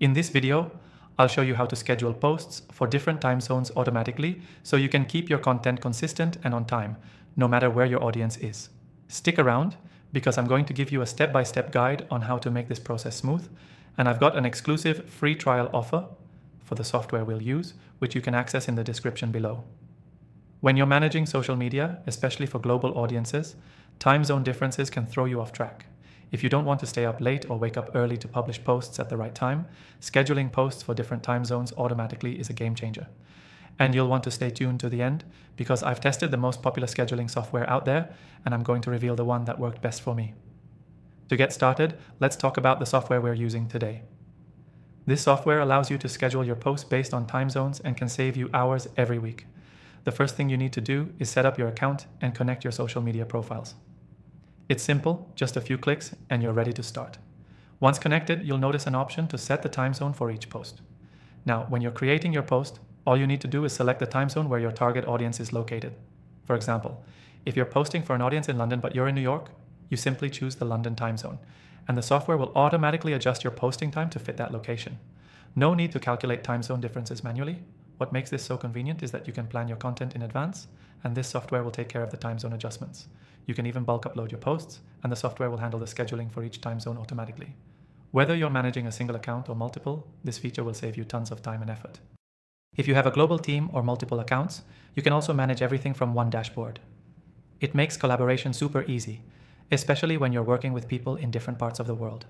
In this video, I'll show you how to schedule posts for different time zones automatically so you can keep your content consistent and on time, no matter where your audience is. Stick around because I'm going to give you a step-by-step guide on how to make this process smooth, and I've got an exclusive free trial offer for the software we'll use, which you can access in the description below. When you're managing social media, especially for global audiences, time zone differences can throw you off track. If you don't want to stay up late or wake up early to publish posts at the right time, scheduling posts for different time zones automatically is a game changer. And you'll want to stay tuned to the end because I've tested the most popular scheduling software out there, and I'm going to reveal the one that worked best for me. To get started, let's talk about the software we're using today. This software allows you to schedule your posts based on time zones and can save you hours every week. The first thing you need to do is set up your account and connect your social media profiles. It's simple, just a few clicks, and you're ready to start. Once connected, you'll notice an option to set the time zone for each post. Now, when you're creating your post, all you need to do is select the time zone where your target audience is located. For example, if you're posting for an audience in London but you're in New York, you simply choose the London time zone, and the software will automatically adjust your posting time to fit that location. No need to calculate time zone differences manually. What makes this so convenient is that you can plan your content in advance, and this software will take care of the time zone adjustments. You can even bulk upload your posts, and the software will handle the scheduling for each time zone automatically. Whether you're managing a single account or multiple, this feature will save you tons of time and effort. If you have a global team or multiple accounts, you can also manage everything from one dashboard. It makes collaboration super easy, especially when you're working with people in different parts of the world.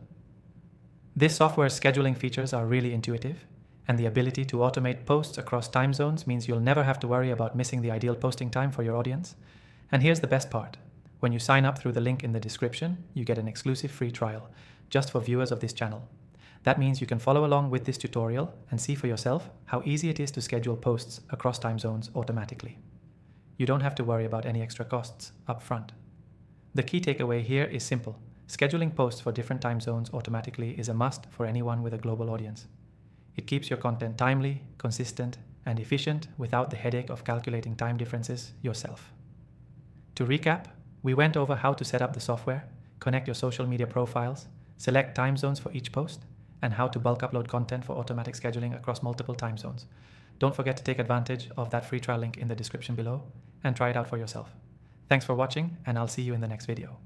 This software's scheduling features are really intuitive, and the ability to automate posts across time zones means you'll never have to worry about missing the ideal posting time for your audience. And here's the best part. When you sign up through the link in the description, you get an exclusive free trial, just for viewers of this channel. That means you can follow along with this tutorial and see for yourself how easy it is to schedule posts across time zones automatically. You don't have to worry about any extra costs up front. The key takeaway here is simple. Scheduling posts for different time zones automatically is a must for anyone with a global audience. It keeps your content timely, consistent, and efficient without the headache of calculating time differences yourself. To recap, we went over how to set up the software, connect your social media profiles, select time zones for each post, and how to bulk upload content for automatic scheduling across multiple time zones. Don't forget to take advantage of that free trial link in the description below and try it out for yourself. Thanks for watching, and I'll see you in the next video.